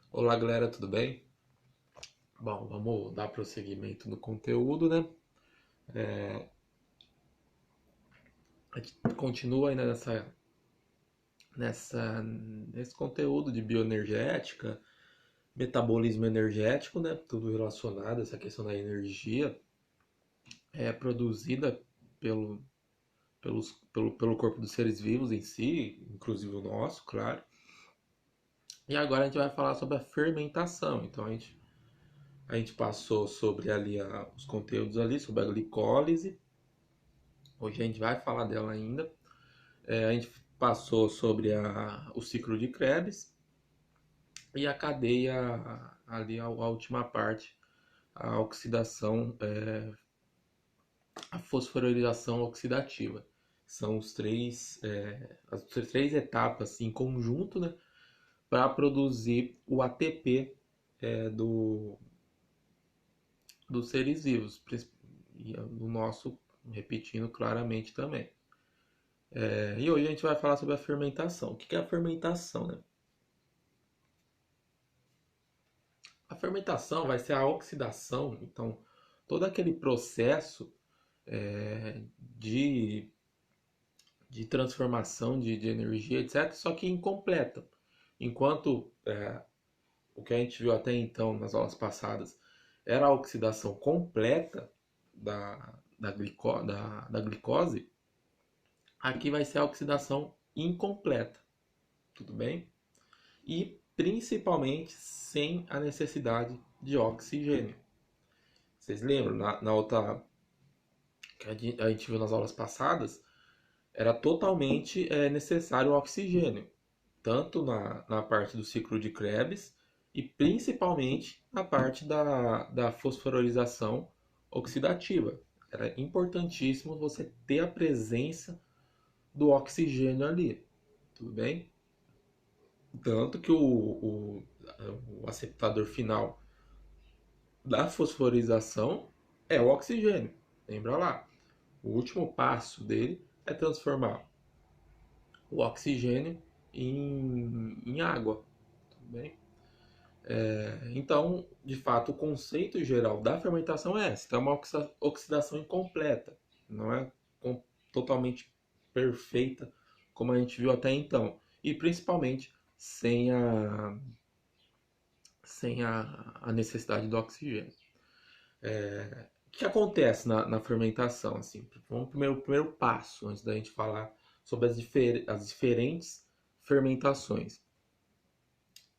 Olá, galera, tudo bem? Bom, vamos dar prosseguimento no conteúdo, né? A gente continua ainda nesse conteúdo de bioenergética, metabolismo energético, né? Tudo relacionado a essa questão da energia produzida pelo, pelo corpo dos seres vivos em si, inclusive o nosso, claro. E agora a gente vai falar sobre a fermentação. Então a gente passou sobre ali os conteúdos ali, sobre a glicólise. Hoje a gente vai falar dela ainda. A gente passou sobre o ciclo de Krebs e a cadeia, ali a última parte, a oxidação, a fosforilação oxidativa. São as três etapas em conjunto, né, para produzir o ATP do, dos seres vivos, e no nosso, repetindo claramente também. E hoje a gente vai falar sobre a fermentação. O que é a fermentação, né? A fermentação vai ser a oxidação, então todo aquele processo de, de transformação de energia, etc., só que incompleta. Enquanto o que a gente viu até então nas aulas passadas era a oxidação completa da glicose, aqui vai ser a oxidação incompleta, tudo bem? E principalmente sem a necessidade de oxigênio. Vocês lembram, na outra que a gente viu nas aulas passadas, era totalmente necessário o oxigênio, tanto na parte do ciclo de Krebs e principalmente na parte da fosforilação oxidativa. Era importantíssimo você ter a presença do oxigênio ali, tudo bem? Tanto que o aceptador final da fosforização é o oxigênio. Lembra lá? O último passo dele é transformar o oxigênio em água. Tudo bem? Então, de fato, o conceito geral da fermentação é esse: é uma oxidação incompleta, não é totalmente perfeita como a gente viu até então, e principalmente sem a necessidade do oxigênio. O que acontece na fermentação? Assim, vamos primeiro passo, antes da gente falar sobre as diferentes fermentações.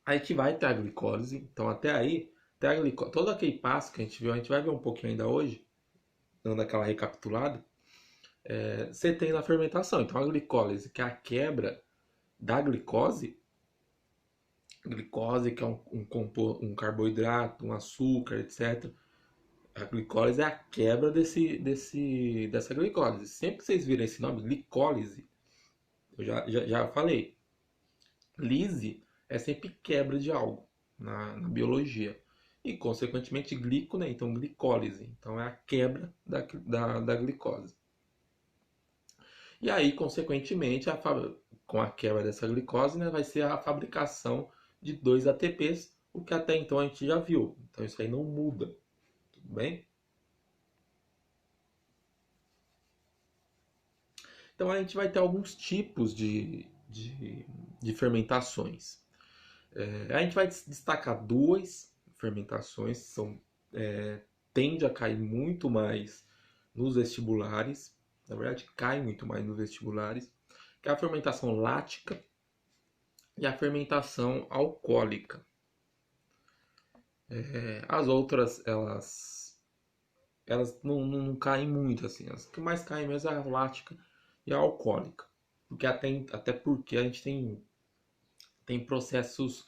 A gente vai ter a glicose, então até aí, até a glicose, todo aquele passo que a gente viu, a gente vai ver um pouquinho ainda hoje, dando aquela recapitulada, você tem na fermentação. Então a glicólise, que é a quebra da glicose que é um carboidrato, um açúcar, etc. A glicólise é a quebra dessa glicólise. Sempre que vocês virem esse nome, glicólise, eu já falei. Lise é sempre quebra de algo na biologia. E, consequentemente, glico, né? Então, glicólise. Então, é a quebra da glicose. E aí, consequentemente, com a quebra dessa glicose, né, vai ser a fabricação de dois ATPs, o que até então a gente já viu. Então, isso aí não muda. Tudo bem? Então a gente vai ter alguns tipos de fermentações. A gente vai destacar duas fermentações, tende a cair muito mais nos vestibulares, na verdade cai muito mais nos vestibulares, que é a fermentação lática e a fermentação alcoólica. As outras, elas não caem muito, assim. As que mais caem mesmo é a lática e a alcoólica. Porque até porque a gente tem processos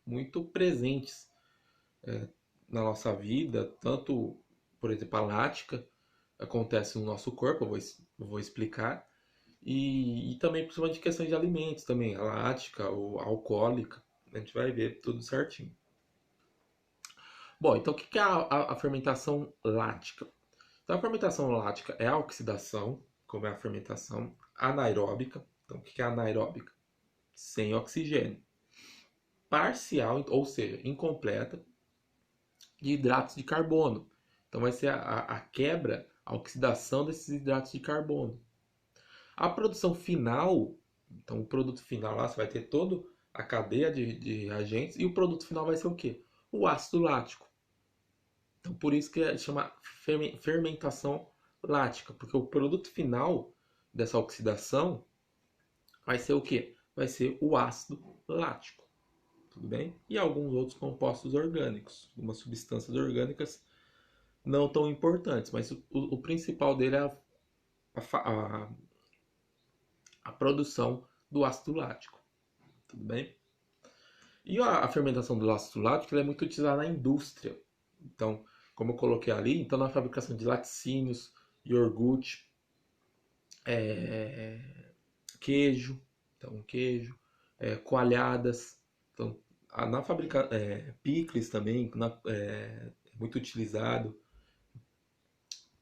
muito presentes na nossa vida, tanto, por exemplo, a lática acontece no nosso corpo, eu vou explicar, e também principalmente questões de alimentos também, a lática ou a alcoólica, a gente vai ver tudo certinho. Bom, então o que é a fermentação lática? Então a fermentação lática é a oxidação, como é a fermentação anaeróbica. Então o que é anaeróbica? Sem oxigênio. parcial, ou seja, incompleta, de hidratos de carbono. Então vai ser a quebra, a oxidação desses hidratos de carbono. A produção final, então o produto final lá, você vai ter toda a cadeia de reagentes, e o produto final vai ser o quê? O ácido lático. Então por isso que chama fermentação lática, porque o produto final dessa oxidação vai ser o quê? Vai ser o ácido lático. Tudo bem? E alguns outros compostos orgânicos, algumas substâncias orgânicas não tão importantes, mas o principal dele é a produção do ácido lático. Tudo bem? E a fermentação do ácido lático é muito utilizada na indústria. Então, como eu coloquei ali, então na fabricação de laticínios, iogurte, queijo, então queijo, coalhadas, então na fabricação picles também é muito utilizado,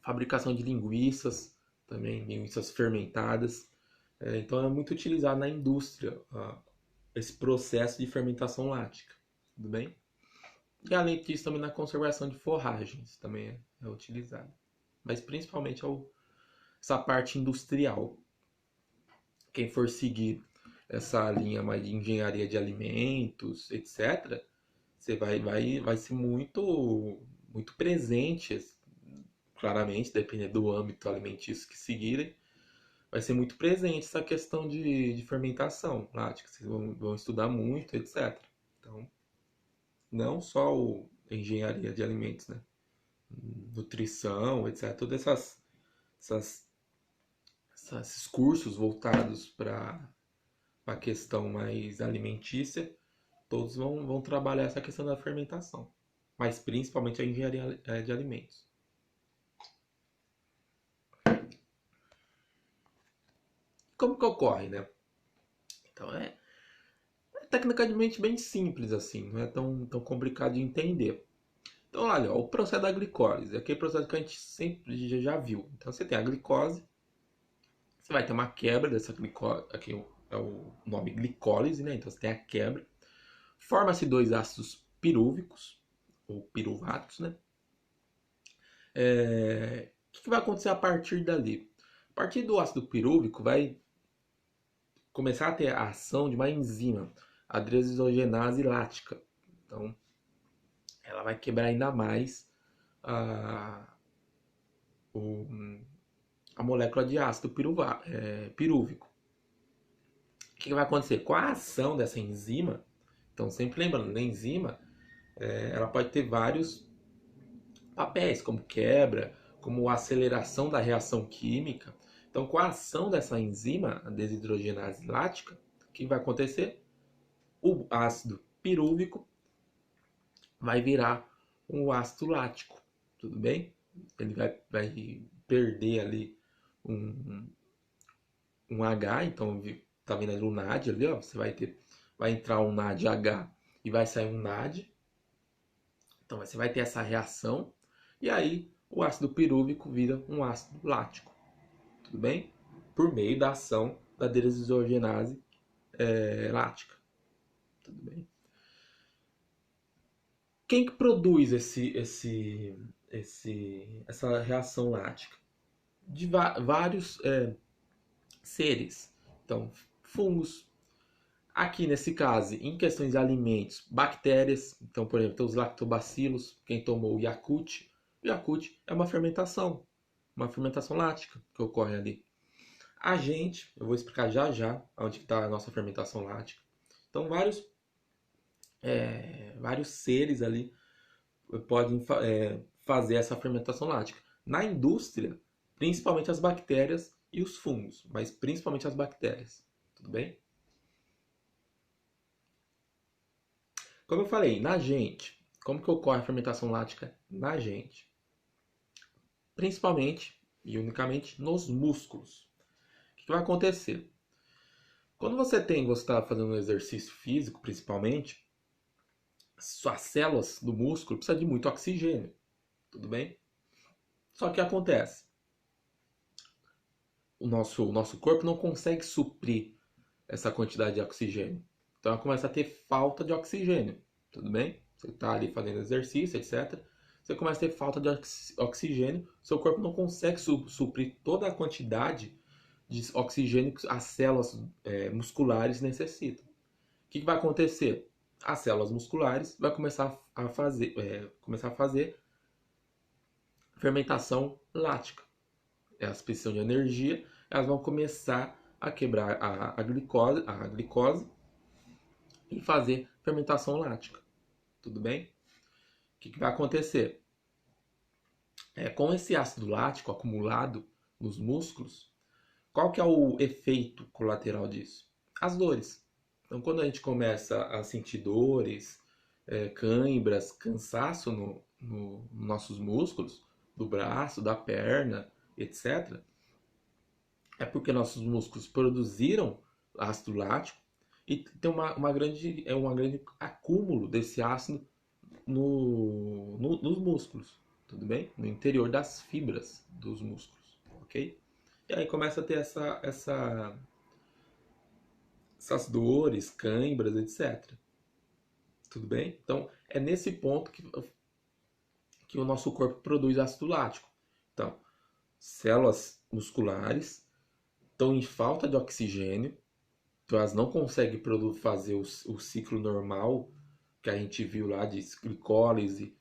fabricação de linguiças também, linguiças fermentadas, então é muito utilizado na indústria esse processo de fermentação lática, tudo bem? E além disso também na conservação de forragens também é utilizado, mas principalmente essa parte industrial. Quem for seguir essa linha mais de engenharia de alimentos, etc., você vai ser muito presente, claramente, dependendo do âmbito alimentício que seguirem, vai ser muito presente essa questão de fermentação lática. Vocês vão estudar muito, etc. Então, não só engenharia de alimentos, né? Nutrição, etc. Todas esses cursos voltados para a questão mais alimentícia, todos vão trabalhar essa questão da fermentação, mas principalmente a engenharia de alimentos. Como que ocorre, né? Então é tecnicamente bem simples assim, não é tão complicado de entender. Então olha, ó, o processo da glicólise, aquele processo que a gente sempre já viu. Então você tem a glicose, você vai ter uma quebra dessa glicose, aqui é o nome glicólise, né? Então você tem a quebra, forma-se dois ácidos pirúvicos, ou piruvatos, né? O que vai acontecer a partir dali? A partir do ácido pirúvico vai começar a ter a ação de uma enzima, a desogenase lática. Então, ela vai quebrar ainda mais a, a molécula de ácido pirúvico. O que vai acontecer? Com a ação dessa enzima, então sempre lembrando, a enzima ela pode ter vários papéis, como quebra, como aceleração da reação química. Então, com a ação dessa enzima, a desidrogenase lática, o que vai acontecer? O ácido pirúvico vai virar um ácido lático, tudo bem? Ele vai perder ali um H, então tá vendo ali o NAD ali, ó, você vai entrar um NADH e vai sair um NAD. Então você vai ter essa reação e aí o ácido pirúvico vira um ácido lático, tudo bem? Por meio da ação da desogenase lática, tudo bem? Quem que produz essa reação lática? De vários seres. Então, fungos. Aqui nesse caso, em questões de alimentos, bactérias. Então, por exemplo, tem os lactobacilos. Quem tomou o Yakult. O Yakult é uma fermentação lática que ocorre ali. A gente, eu vou explicar já já onde está a nossa fermentação lática. Então, vários seres ali podem fazer essa fermentação lática. Na indústria, principalmente as bactérias e os fungos, mas principalmente as bactérias. Tudo bem? Como eu falei, na gente, como que ocorre a fermentação lática na gente? Principalmente e unicamente nos músculos. O que vai acontecer? Quando você está fazendo um exercício físico, principalmente, suas células do músculo precisam de muito oxigênio. Tudo bem? Só que acontece, o nosso corpo não consegue suprir essa quantidade de oxigênio. Então ela começa a ter falta de oxigênio, tudo bem? Você está ali fazendo exercício, etc. Você começa a ter falta de oxigênio, seu corpo não consegue suprir toda a quantidade de oxigênio que as células musculares necessitam. O que vai acontecer? As células musculares vão começar a fazer fermentação lática. Elas precisam de energia, elas vão começar a quebrar a glicose e fazer fermentação lática. Tudo bem? O que vai acontecer? Com esse ácido lático acumulado nos músculos, qual que é o efeito colateral disso? As dores. Então, quando a gente começa a sentir dores, cãibras, cansaço nos nossos músculos, do braço, da perna, etc., é porque nossos músculos produziram ácido lático e tem uma grande acúmulo desse ácido nos músculos, tudo bem? No interior das fibras dos músculos, ok? E aí começa a ter essas dores, cãibras, etc. Tudo bem? Então, é nesse ponto que o nosso corpo produz ácido lático. Então, células musculares estão em falta de oxigênio, então elas não conseguem fazer o ciclo normal que a gente viu lá de glicólise,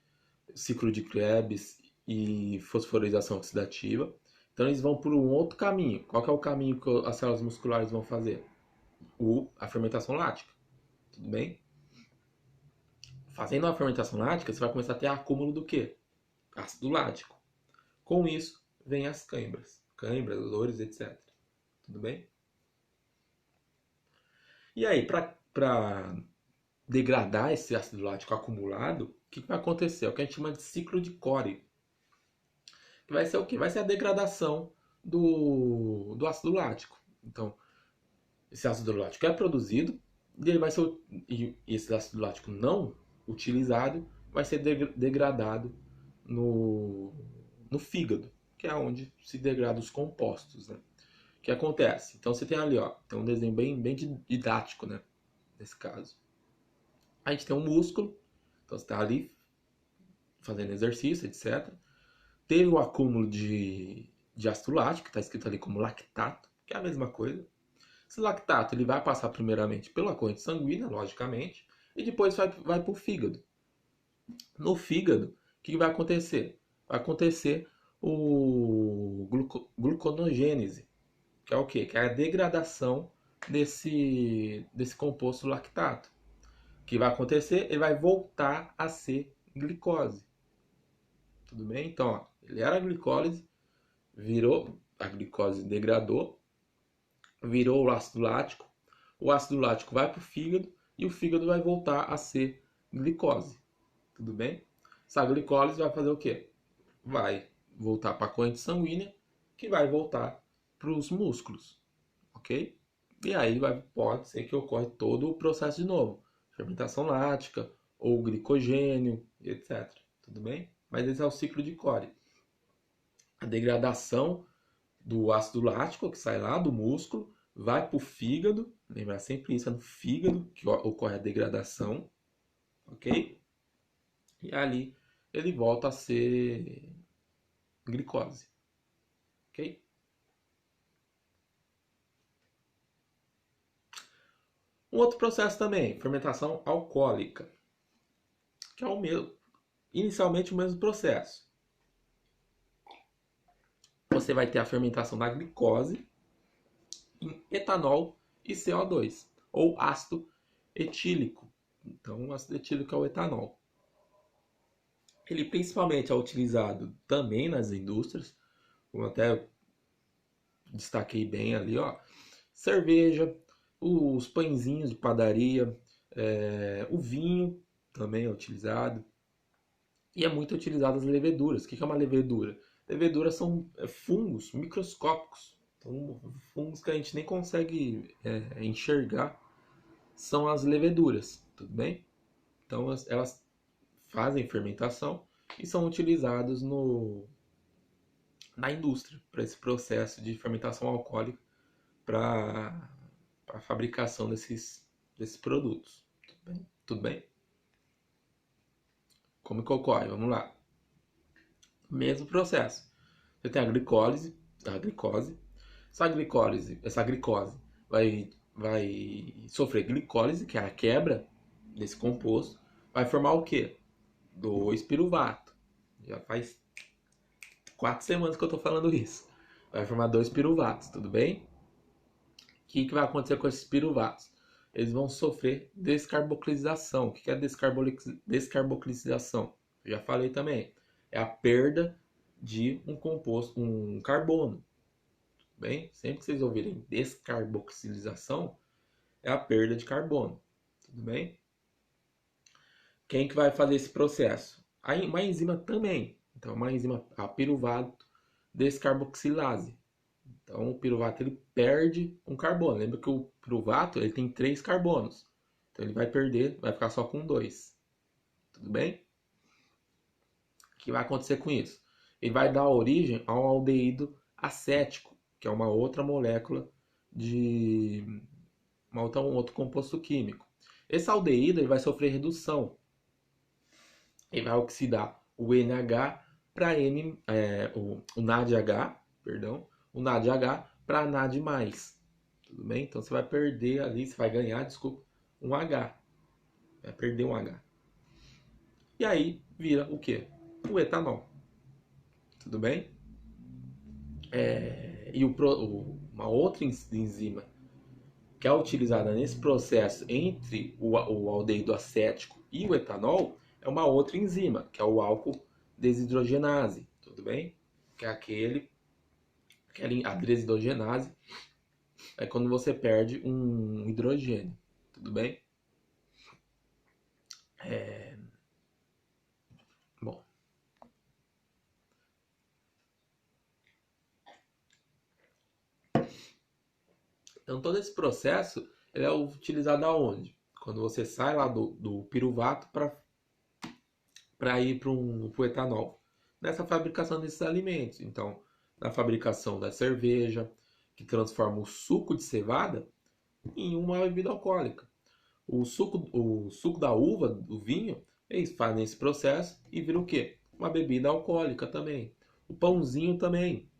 ciclo de Krebs e fosforilação oxidativa. Então eles vão por um outro caminho. Qual que é o caminho que as células musculares vão fazer? A fermentação lática. Tudo bem? Fazendo a fermentação lática, você vai começar a ter acúmulo do quê? Ácido lático. Com isso, vem as cãibras, dores, etc. Tudo bem? E aí, para degradar esse ácido lático acumulado, o que vai acontecer? É o que a gente chama de ciclo de Cori. Que vai ser o quê? Vai ser a degradação do ácido lático. Então, esse ácido lático é produzido e ele vai ser, e esse ácido lático não utilizado vai ser degradado no fígado, que é onde se degrada os compostos, né? O que acontece? Então você tem ali, ó, tem um desenho bem didático, né? Nesse caso. A gente tem um músculo, então você está ali fazendo exercício, etc. Teve o acúmulo de ácido lático, que está escrito ali como lactato, que é a mesma coisa. Esse lactato ele vai passar primeiramente pela corrente sanguínea, logicamente, e depois vai para o fígado. No fígado, o que vai acontecer? Vai acontecer o gluconogênese, que é o quê? Que é a degradação desse composto lactato. O que vai acontecer? Ele vai voltar a ser glicose. Tudo bem? Então, ó, ele era glicólise, a glicose degradou, virou o ácido lático vai para o fígado e o fígado vai voltar a ser glicose. Tudo bem? Essa glicólise vai fazer o quê? Vai voltar para a corrente sanguínea, que vai voltar para os músculos, ok? E aí pode ser que ocorra todo o processo de novo, fermentação lática ou glicogênio, etc. Tudo bem? Mas esse é o ciclo de Cori. A degradação do ácido lático que sai lá do músculo vai para o fígado, lembrar sempre isso, é no fígado que ocorre a degradação, ok? E ali ele volta a ser glicose, ok? Um outro processo também, fermentação alcoólica, que é inicialmente o mesmo processo. Você vai ter a fermentação da glicose em etanol e CO2, ou ácido etílico. Então, o ácido etílico é o etanol. Ele principalmente é utilizado também nas indústrias, como até destaquei bem ali, ó, cerveja, os pãezinhos de padaria, o vinho também é utilizado. E é muito utilizado as leveduras. O que é uma levedura? Leveduras são fungos microscópicos. Então, fungos que a gente nem consegue enxergar são as leveduras, tudo bem? Então, elas fazem fermentação e são utilizados na indústria para esse processo de fermentação alcoólica para a fabricação desses desses produtos. Tudo bem? Tudo bem? Como que ocorre? Vamos lá. Mesmo processo. Você tem a glicose. Essa glicose vai sofrer glicólise, que é a quebra desse composto. Vai formar o quê? 2 piruvato. Já faz 4 semanas que eu tô falando isso. Vai formar 2 piruvatos, tudo bem? O que vai acontecer com esses piruvatos? Eles vão sofrer descarboxilização. O que é descarboxilização? Eu já falei também. É a perda de um composto, um carbono. Tudo bem? Sempre que vocês ouvirem descarboxilização, é a perda de carbono. Tudo bem? Quem que vai fazer esse processo? Uma enzima também. Então, uma enzima, a piruvato descarboxilase. Então, o piruvato ele perde um carbono. Lembra que o piruvato ele tem 3 carbonos. Então, ele vai perder, vai ficar só com 2. Tudo bem? O que vai acontecer com isso? Ele vai dar origem a um aldeído acético, que é uma outra molécula de um outro composto químico. Esse aldeído ele vai sofrer redução. Ele vai oxidar o NH para o NADH, perdão, o NADH para NAD+. Tudo bem? Então você vai perder ali, você vai ganhar, desculpa, um H. Vai perder um H. E aí vira o quê? O etanol. Tudo bem? E uma outra enzima que é utilizada nesse processo entre o aldeído acético e o etanol é uma outra enzima, que é o álcool desidrogenase. Tudo bem? Que é a desidrogenase é quando você perde um hidrogênio. Tudo bem? Bom. Então todo esse processo ele é utilizado aonde? Quando você sai lá do piruvato para ir para o etanol. Nessa fabricação desses alimentos. Então, na fabricação da cerveja, que transforma o suco de cevada em uma bebida alcoólica. O suco da uva, do vinho, eles fazem esse processo e vira o quê? Uma bebida alcoólica também. O pãozinho também.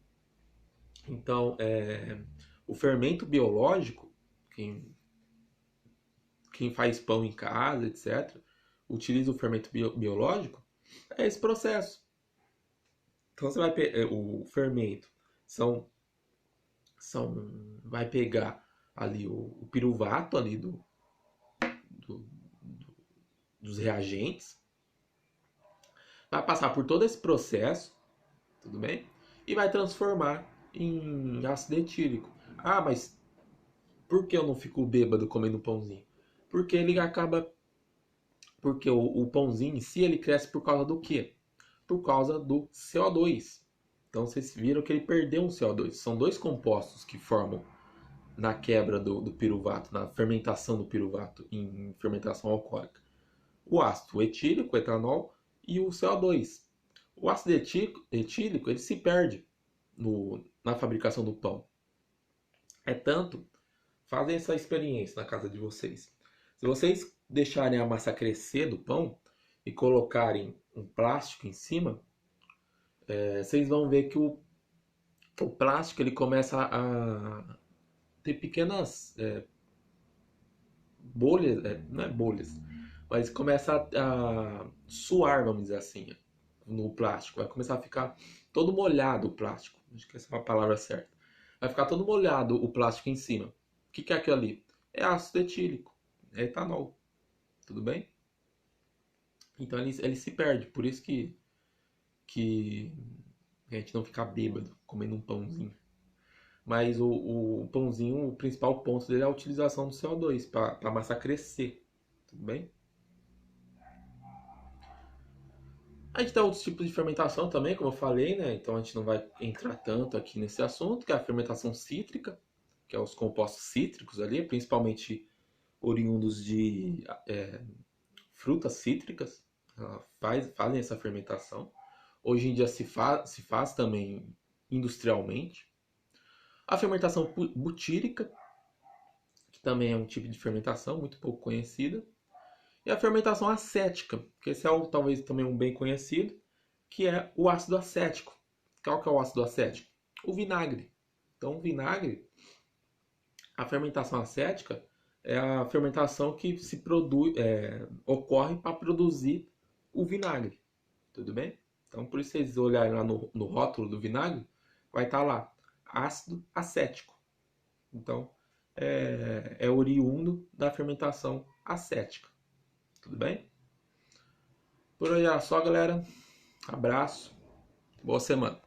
Então, o fermento biológico, quem faz pão em casa, etc., utiliza o fermento biológico, é esse processo. Então, você vai o fermento vai pegar ali o piruvato ali dos reagentes, vai passar por todo esse processo, tudo bem? E vai transformar em ácido etílico. Ah, mas por que eu não fico bêbado comendo pãozinho? Porque ele acaba... Porque o pãozinho em si, ele cresce por causa do quê? Por causa do CO2. Então vocês viram que ele perdeu um CO2. São 2 compostos que formam na quebra do piruvato, na fermentação do piruvato em fermentação alcoólica. O ácido etílico, o etanol, e o CO2. O ácido etílico ele se perde na fabricação do pão. É tanto, fazem essa experiência na casa de vocês. Se vocês deixarem a massa crescer do pão e colocarem um plástico em cima, vocês vão ver que o plástico ele começa a ter pequenas bolhas, não é bolhas, mas começa a suar, vamos dizer assim, no plástico. Vai começar a ficar todo molhado o plástico. Acho que essa é uma palavra certa. Vai ficar todo molhado o plástico em cima. O que é aquilo ali? É ácido etílico, é etanol. Tudo bem? Então ele se perde. Por isso que a gente não fica bêbado comendo um pãozinho. Mas o pãozinho, o principal ponto dele é a utilização do CO2 para a massa crescer. Tudo bem? A gente tem outros tipos de fermentação também, como eu falei, né? Então a gente não vai entrar tanto aqui nesse assunto, que é a fermentação cítrica, que é os compostos cítricos ali, principalmente oriundos de frutas cítricas, fazem essa fermentação. Hoje em dia se faz também industrialmente. A fermentação butírica, que também é um tipo de fermentação muito pouco conhecida. E a fermentação acética, que esse é talvez também um bem conhecido, que é o ácido acético. Qual que é o ácido acético? O vinagre. Então, o vinagre, a fermentação acética é a fermentação que se produz, ocorre para produzir o vinagre. Tudo bem? Então, por isso vocês olharem lá no rótulo do vinagre, vai estar lá ácido acético. Então, é oriundo da fermentação acética. Tudo bem? Por hoje era só, galera. Abraço. Boa semana.